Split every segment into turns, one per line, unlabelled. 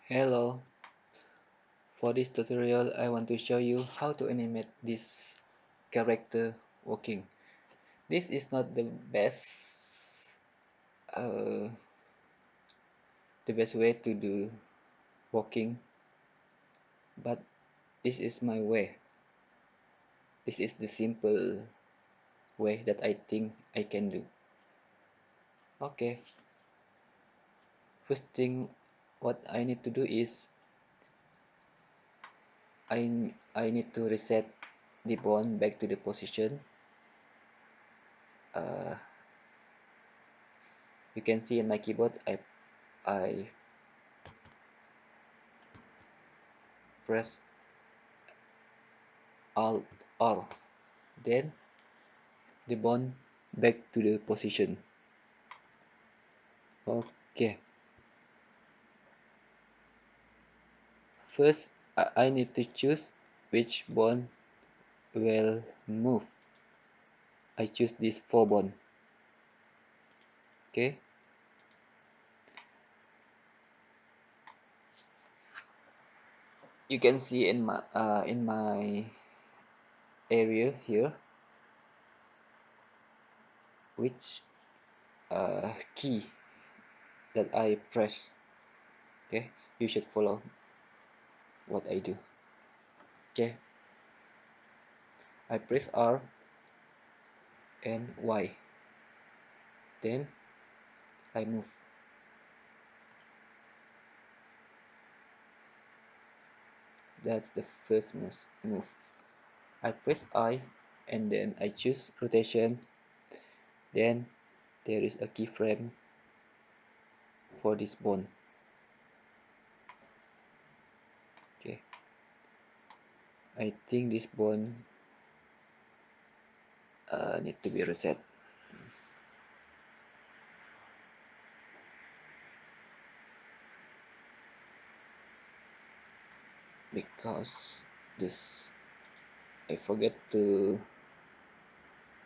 Hello, for this tutorial I want to show you how to animate this character walking. This is not uh, the best way to do walking, but this is my way. This is the simple way that I think I can do. Okay, first thing what I need to do is I need to reset the bone back to the position. Uh, you can see in my keyboard I press Alt R, then the bone back to the position. Okay, first I need to choose which bone will move. I choose this 4 bone. Okay, you can see in my area here which key that I press. Okay, you should follow what I do. Okay, I press R and Y, then I move. That's the first move. I press I and then I choose rotation, then there is a keyframe for this bone. Okay, I think this bone need to be reset because this I forget to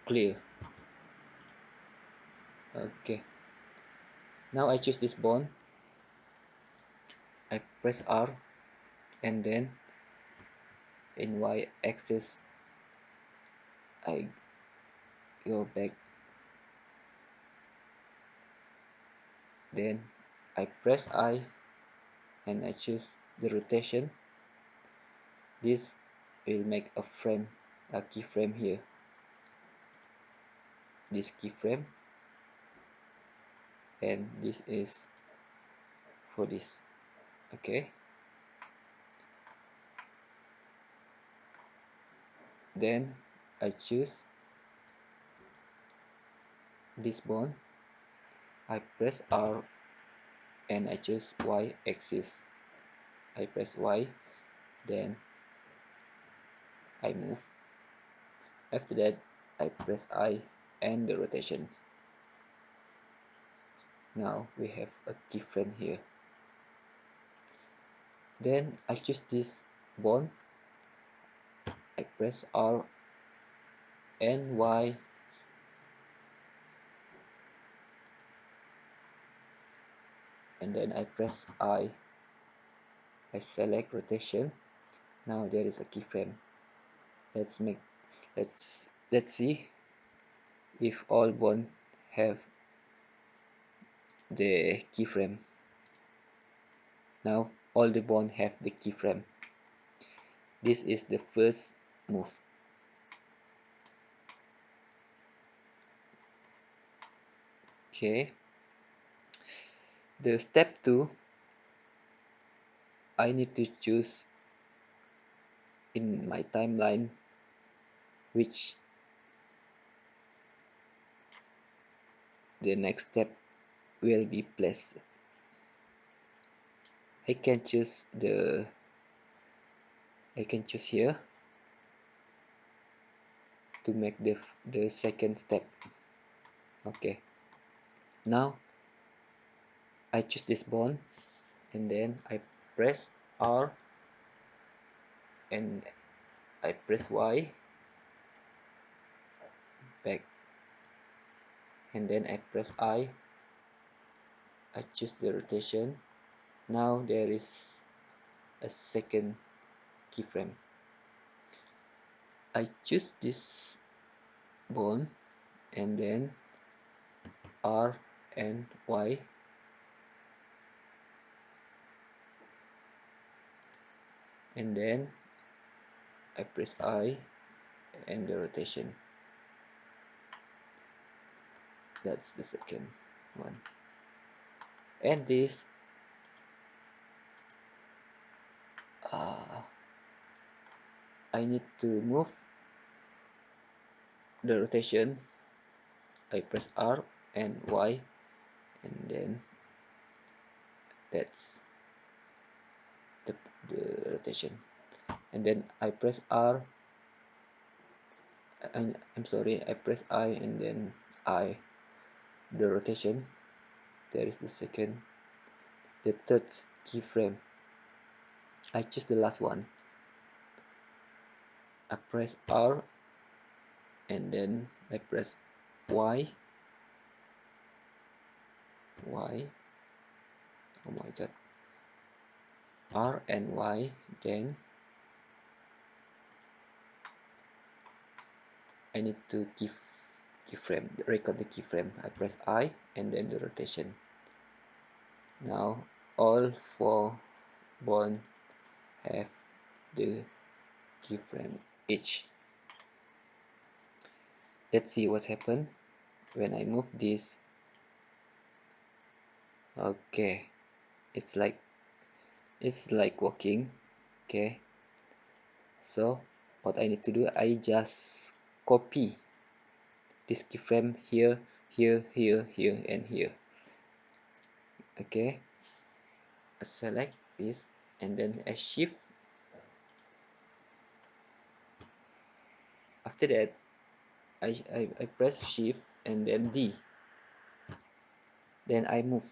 clear. Okay, now I choose this bone, I press R and then in Y axis I go back, then I press I and I choose the rotation. This will make a frame, a keyframe here. This keyframe, and this is for this. Okay, then I choose this bone, I press R and I choose Y axis. I press Y, then I move. After that I press I and the rotation. Now we have a keyframe here. Then I choose this bone, I press R and Y, and then I press I select rotation. Now there is a keyframe. Let's make let's see if all bone have the keyframe. Now all the bone have the keyframe. This is the first move. Okay, the step 2, I need to choose in my timeline which the next step will be placed. I can choose here to make the second step. Okay, now I choose this bone and then I press R and I press Y back, and then I press I choose the rotation, Now there is a second keyframe. I choose this bone and then R and Y, and then I press I and the rotation. That's the second one. And this I need to move the rotation. I press R and Y, and then that's the, the rotation. And then I press R, I'm sorry, I press I and then I, the rotation. There is the second, the third keyframe. I choose the last one. I press R and then I press Y, Y, oh my god, R and Y, then I need to keyframe, record the keyframe. I press I and then the rotation. Now all four bonds have the keyframe each. Let's see what happened when I move this. Okay, it's like walking. Okay, so what I need to do, I just copy this keyframe here, here, here, here, and here. Okay, I select this and then I shift. After that, I press shift and then D. Then I move.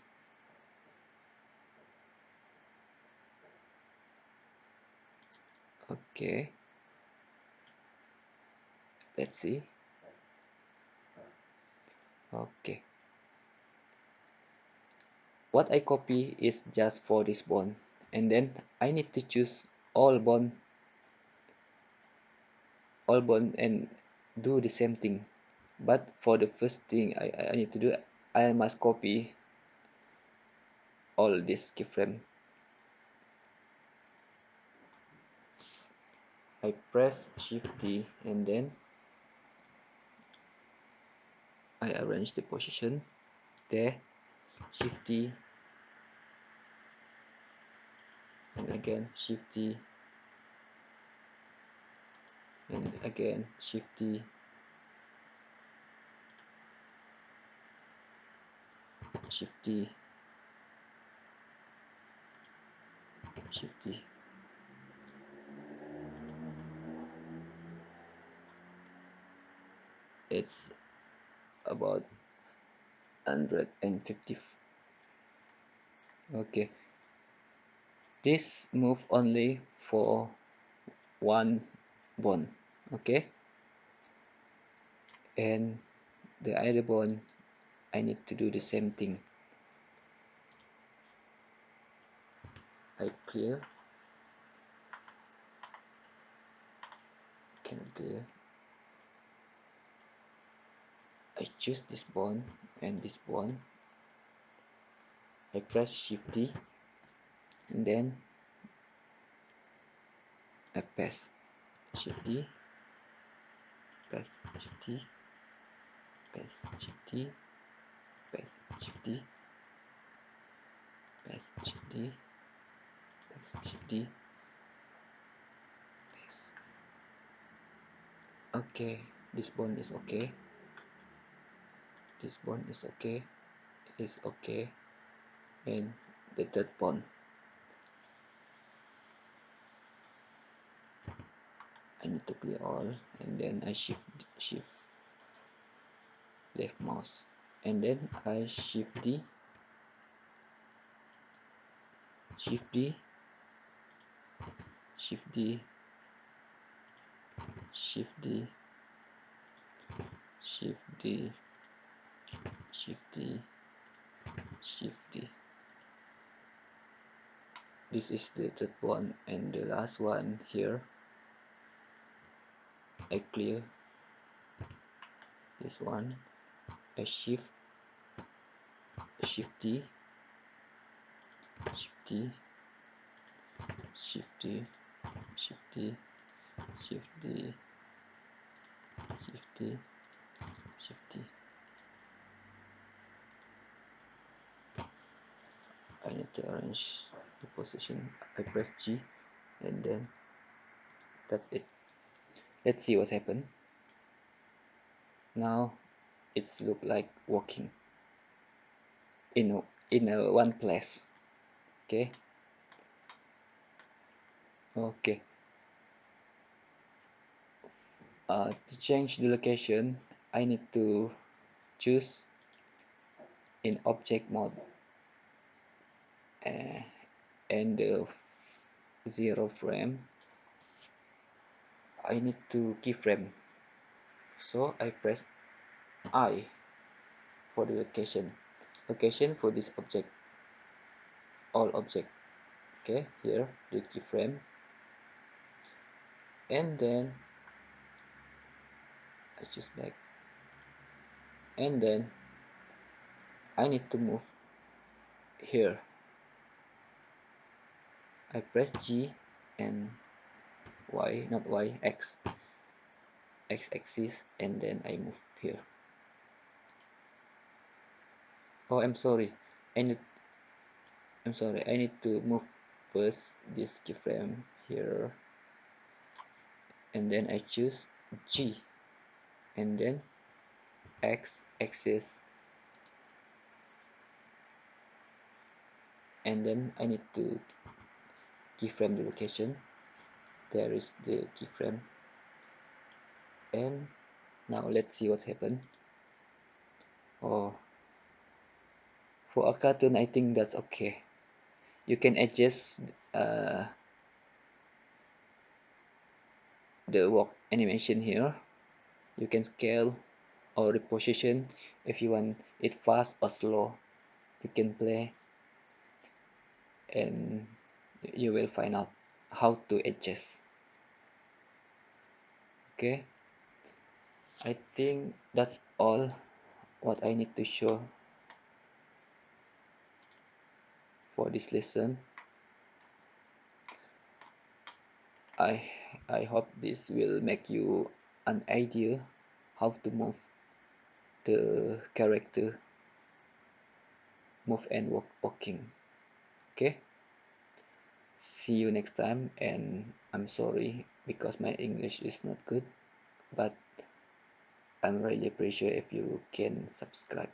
Okay, let's see. Okay, what I copy is just for this bond, and then I need to choose all bond and do the same thing. But for the first thing I need to do, I must copy all this keyframe. I press shift D and then I arrange the position there, shift D, and again shift D, and again shift D, shift D, shift D. It's about 150. Okay, this move only for one bond. Okay, and the other bond I need to do the same thing. I clear, can clear. I choose this bond and this bond. I press shift D and then I press shift D, press shift D, press shift D, press shift D, press shift D, press shift D, press. Okay, this bond is okay. This bond is okay. Is okay. And the third bond. I need to clear all and then I shift left mouse and then I shift D, shift D, shift D, shift D, shift D, shift D, shift D. This is the third one, and the last one here. I clear this one. I shift D, shift D, shift D, shift D, shift D, shift D, shift D. I need to arrange the position. I press G, and then that's it. Let's see what happened. Now it's look like walking in a one place. Okay. Okay. To change the location, I need to choose in object mode, uh, and the 0 frame. I need to keyframe, so I press I for the location for this object, all object. Okay, here the keyframe, and then I choose back, and then I need to move here. I press G and Y, not Y, X axis, and then I move here. Oh, I'm sorry. I need I need to move first this keyframe here, and then I choose G, and then X axis, and then I need to keyframe the location. There is the keyframe, and now let's see what's happened. Oh, for a cartoon, I think that's okay. You can adjust the walk animation here. You can scale or reposition if you want it fast or slow. You can play, and you will find out how to adjust. Okay, I think that's all what I need to show for this lesson. I I hope this will make you an idea how to move the character, move and walking. Okay, see you next time, and I'm sorry because my English is not good, but I'm really appreciate if you can subscribe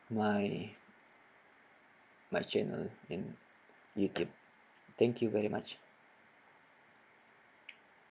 my channel in YouTube. Thank you very much.